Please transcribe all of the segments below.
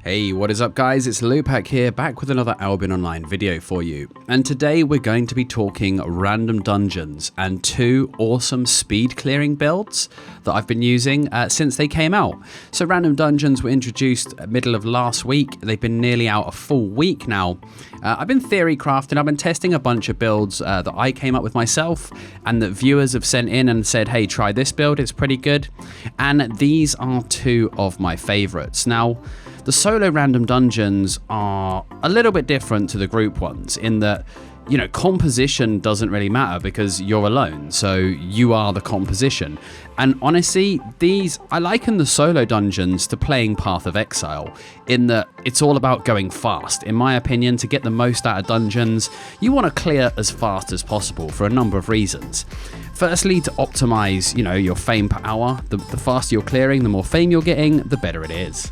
Hey, what is up guys, it's Lewpac here, back with another Albion Online video for you. And today we're going to be talking random dungeons and two awesome speed clearing builds that I've been using since they came out. So random dungeons were introduced middle of last week, they've been nearly out a full week now. I've been theory crafting, I've been testing a bunch of builds that I came up with myself and that viewers have sent in and said, hey, try this build, it's pretty good. And these are two of my favorites. Now, the solo random dungeons are a little bit different to the group ones in that, you know, composition doesn't really matter because you're alone, so you are the composition. And honestly, I liken the solo dungeons to playing Path of Exile in that it's all about going fast. In my opinion, to get the most out of dungeons, you want to clear as fast as possible for a number of reasons. Firstly, to optimize, you know, your fame per hour. The faster you're clearing, the more fame you're getting, the better it is.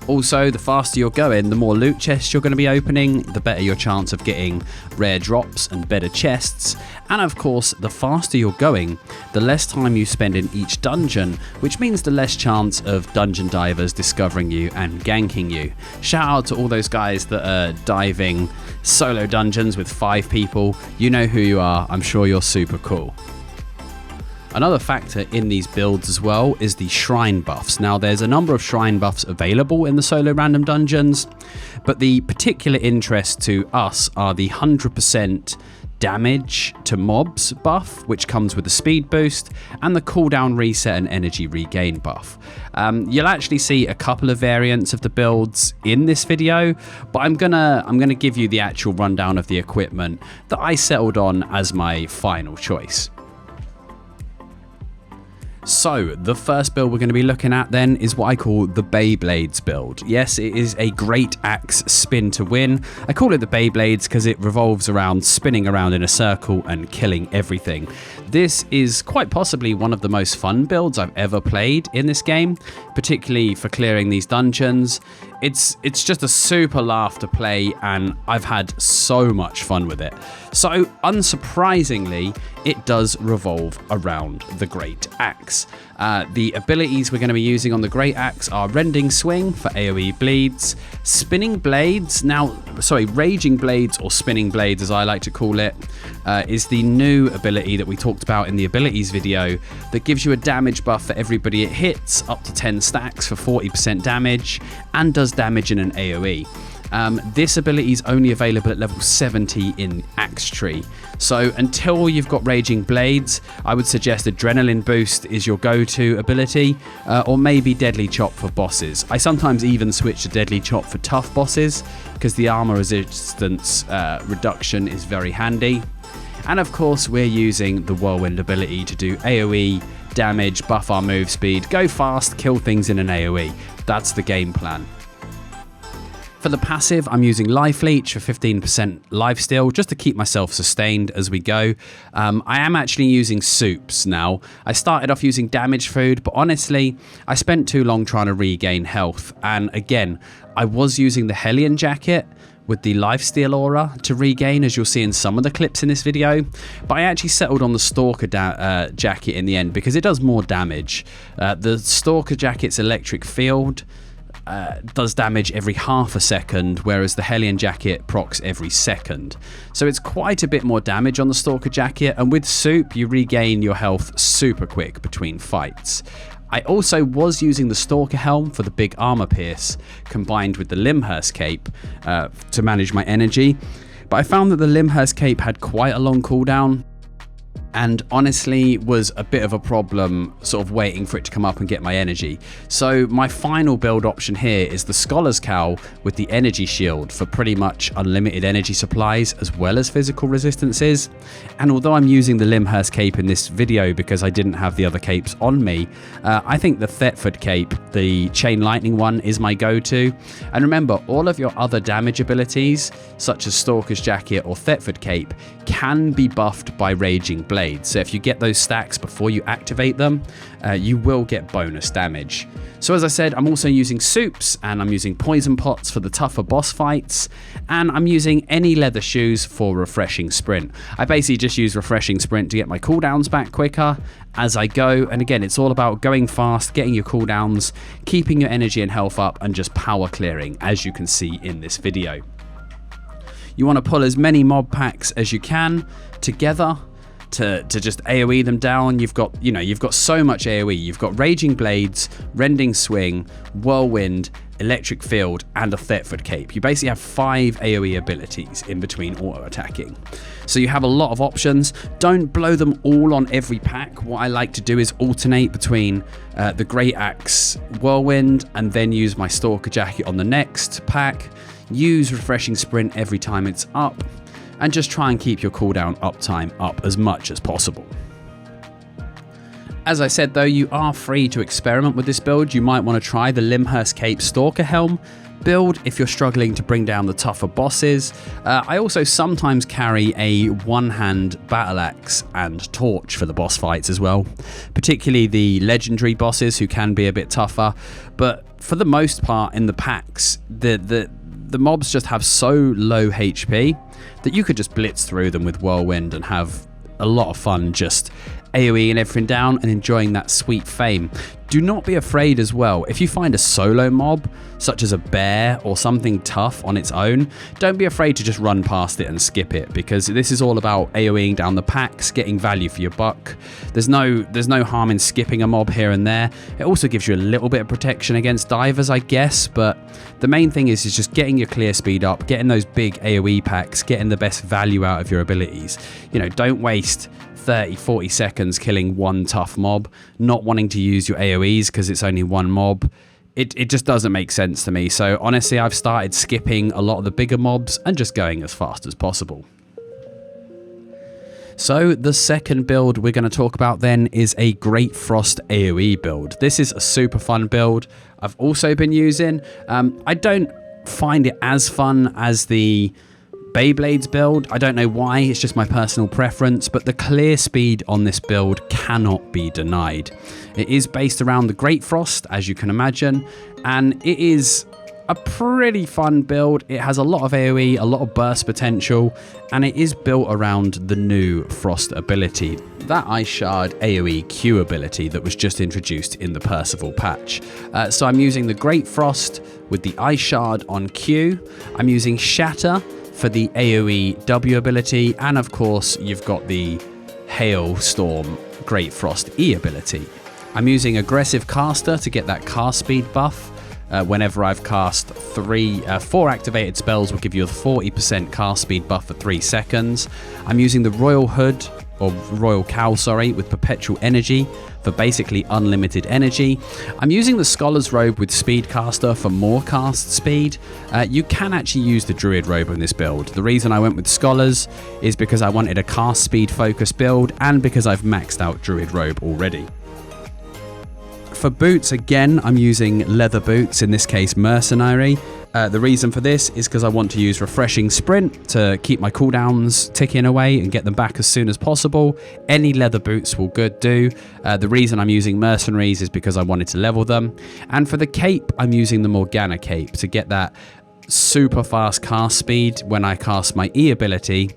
Also, the faster you're going, the more loot chests you're going to be opening, the better your chance of getting rare drops and better chests. And of course, the faster you're going, the less time you spend in each dungeon, which means the less chance of dungeon divers discovering you and ganking you. Shout out to all those guys that are diving solo dungeons with 5 people. You know who you are, I'm sure you're super cool. Another factor in these builds as well is the shrine buffs. Now there's a number of shrine buffs available in the solo random dungeons, but the particular interest to us are the 100% damage to mobs buff, which comes with the speed boost, and the cooldown reset and energy regain buff. You'll actually see a couple of variants of the builds in this video, but I'm gonna give you the actual rundown of the equipment that I settled on as my final choice. So, the first build we're going to be looking at then is what I call the Beyblades build. Yes, it is a great axe spin to win. I call it the Beyblades because it revolves around spinning around in a circle and killing everything. This is quite possibly one of the most fun builds I've ever played in this game, particularly for clearing these dungeons. It's just a super laugh to play and I've had so much fun with it. So, unsurprisingly, it does revolve around the Great Axe. The abilities we're going to be using on the Great Axe are Rending Swing for AoE bleeds, Spinning Blades, Raging Blades or Spinning Blades as I like to call it, is the new ability that we talked about in the abilities video that gives you a damage buff for everybody it hits, up to 10 stacks for 40% damage, and does damage in an AoE. This ability is only available at level 70 in Axe Tree. So until you've got Raging Blades, I would suggest Adrenaline Boost is your go-to ability, or maybe Deadly Chop for bosses. I sometimes even switch to Deadly Chop for tough bosses, because the armor resistance reduction is very handy. And of course, we're using the Whirlwind ability to do AoE, damage, buff our move speed, go fast, kill things in an AoE. That's the game plan. For the passive, I'm using Life Leech for 15% lifesteal, just to keep myself sustained as we go. I am actually using soups now. I started off using damage food, but honestly, I spent too long trying to regain health. And again, I was using the Hellion Jacket with the lifesteal aura to regain, as you'll see in some of the clips in this video. But I actually settled on the Stalker Jacket in the end because it does more damage. The Stalker Jacket's electric field does damage every half a second, whereas the Hellion Jacket procs every second. So it's quite a bit more damage on the Stalker Jacket, and with Soup you regain your health super quick between fights. I also was using the Stalker Helm for the big armor pierce, combined with the Limhurst Cape to manage my energy, but I found that the Limhurst Cape had quite a long cooldown, and honestly was a bit of a problem sort of waiting for it to come up and get my energy. So my final build option here is the Scholar's Cowl with the energy shield for pretty much unlimited energy supplies as well as physical resistances. And although I'm using the Limhurst Cape in this video because I didn't have the other capes on me, I think the Thetford Cape, the Chain Lightning one, is my go-to. And remember, all of your other damage abilities such as Stalker's Jacket or Thetford Cape can be buffed by Raging Blade. blades. So if you get those stacks before you activate them, you will get bonus damage. So as I said, I'm also using soups, and I'm using poison pots for the tougher boss fights, and I'm using any leather shoes for refreshing sprint. I basically just use refreshing sprint to get my cooldowns back quicker as I go, and again, it's all about going fast, getting your cooldowns, keeping your energy and health up, and just power clearing, as you can see in this video. You want to pull as many mob packs as you can together to just AoE them down. You've got so much AoE. You've got Raging Blades, Rending Swing, Whirlwind, Electric Field, and a Thetford Cape. You basically have 5 AoE abilities in between auto attacking. So you have a lot of options. Don't blow them all on every pack. What I like to do is alternate between the Great Axe Whirlwind, and then use my Stalker Jacket on the next pack. Use Refreshing Sprint every time it's up, and just try and keep your cooldown uptime up as much as possible. As I said though, you are free to experiment with this build. You might want to try the Lyndhurst Cape Stalker Helm build if you're struggling to bring down the tougher bosses. I also sometimes carry a one-hand battle axe and torch for the boss fights as well, particularly the legendary bosses who can be a bit tougher. But for the most part in the packs, the mobs just have so low HP that you could just blitz through them with Whirlwind and have a lot of fun just AoE and everything down and enjoying that sweet fame. Do not be afraid as well. If you find a solo mob, such as a bear or something tough on its own, don't be afraid to just run past it and skip it, because this is all about AoEing down the packs, getting value for your buck. There's no harm in skipping a mob here and there. It also gives you a little bit of protection against divers, I guess, but the main thing is just getting your clear speed up, getting those big AoE packs, getting the best value out of your abilities. Don't waste 30-40 seconds killing one tough mob, not wanting to use your AoEs because it's only one mob. It just doesn't make sense to me. So honestly, I've started skipping a lot of the bigger mobs and just going as fast as possible. So the second build we're going to talk about then is a Great Frost AoE build. This is a super fun build I've also been using. I don't find it as fun as the Beyblades build. I don't know why, it's just my personal preference, but the clear speed on this build cannot be denied. It is based around the Great Frost, as you can imagine, and it is a pretty fun build. It has a lot of AoE, a lot of burst potential, and it is built around the new Frost ability, that Ice Shard AoE Q ability that was just introduced in the Percival patch. So I'm using the Great Frost with the Ice Shard on Q. I'm using Shatter for the AoE W ability, and of course you've got the Hailstorm Great Frost E ability. I'm using Aggressive Caster to get that cast speed buff. Whenever I've cast 4 activated spells will give you a 40% cast speed buff for 3 seconds. I'm using the Royal Hood, or Royal Cowl, sorry, with Perpetual Energy for basically unlimited energy. I'm using the Scholar's Robe with Speedcaster for more cast speed. You can actually use the Druid Robe in this build. The reason I went with Scholars is because I wanted a cast speed focused build, and because I've maxed out Druid Robe already. For boots, again, I'm using leather boots, in this case Mercenary. The reason for this is because I want to use Refreshing Sprint to keep my cooldowns ticking away and get them back as soon as possible. Any leather boots will do. The reason I'm using Mercenaries is because I wanted to level them. And for the cape, I'm using the Morgana cape to get that super fast cast speed when I cast my E ability.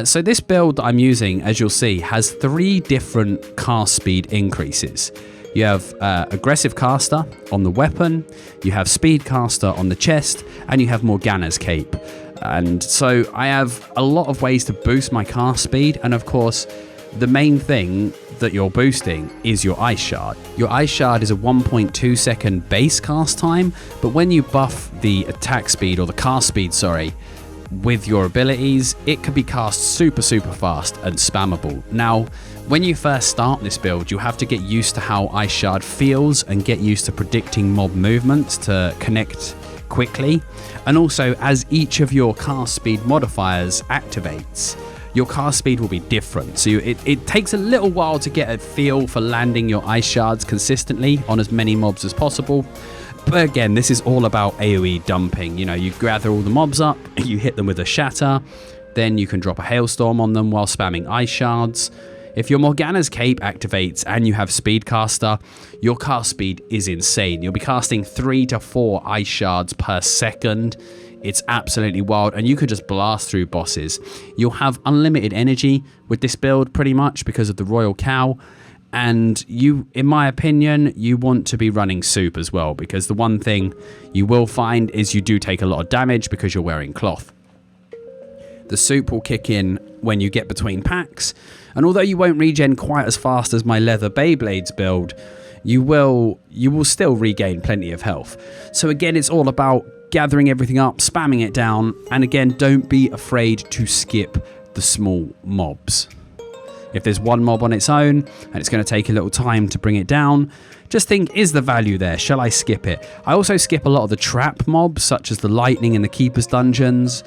So this build that I'm using, as you'll see, has 3 different cast speed increases. You have Aggressive Caster on the weapon, you have Speed Caster on the chest, and you have Morgana's cape. And so I have a lot of ways to boost my cast speed, and of course the main thing that you're boosting is your Ice Shard. Your Ice Shard is a 1.2 second base cast time, but when you buff the attack speed, or the cast speed, sorry, with your abilities, it can be cast super fast and spammable. Now, when you first start this build, you have to get used to how Ice Shard feels and get used to predicting mob movements to connect quickly. And also, as each of your cast speed modifiers activates, your cast speed will be different. So it takes a little while to get a feel for landing your Ice Shards consistently on as many mobs as possible. But again, this is all about AoE dumping. You gather all the mobs up, you hit them with a Shatter, then you can drop a Hailstorm on them while spamming Ice Shards. If your Morgana's cape activates and you have Speedcaster, your cast speed is insane. You'll be casting 3 to 4 ice shards per second. It's absolutely wild, and you could just blast through bosses. You'll have unlimited energy with this build pretty much because of the Royal Cow. And you, in my opinion, you want to be running soup as well, because the one thing you will find is you do take a lot of damage because you're wearing cloth. The soup will kick in when you get between packs, and although you won't regen quite as fast as my leather Beyblades build, you will still regain plenty of health. So again, it's all about gathering everything up, spamming it down, and again, don't be afraid to skip the small mobs. If there's one mob on its own and it's going to take a little time to bring it down, just think, is the value there? Shall I skip it? I also skip a lot of the trap mobs, such as the lightning in the Keeper's dungeons,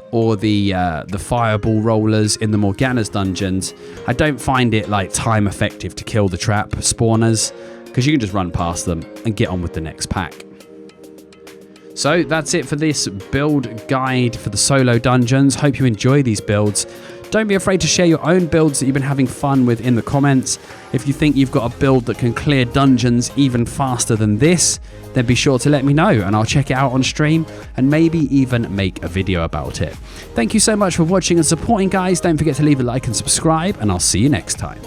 or the fireball rollers in the Morgana's dungeons. I don't find it like time effective to kill the trap spawners, because you can just run past them and get on with the next pack. So that's it for this build guide for the solo dungeons. Hope you enjoy these builds. Don't be afraid to share your own builds that you've been having fun with in the comments. If you think you've got a build that can clear dungeons even faster than this, then be sure to let me know and I'll check it out on stream and maybe even make a video about it. Thank you so much for watching and supporting, guys. Don't forget to leave a like and subscribe, and I'll see you next time.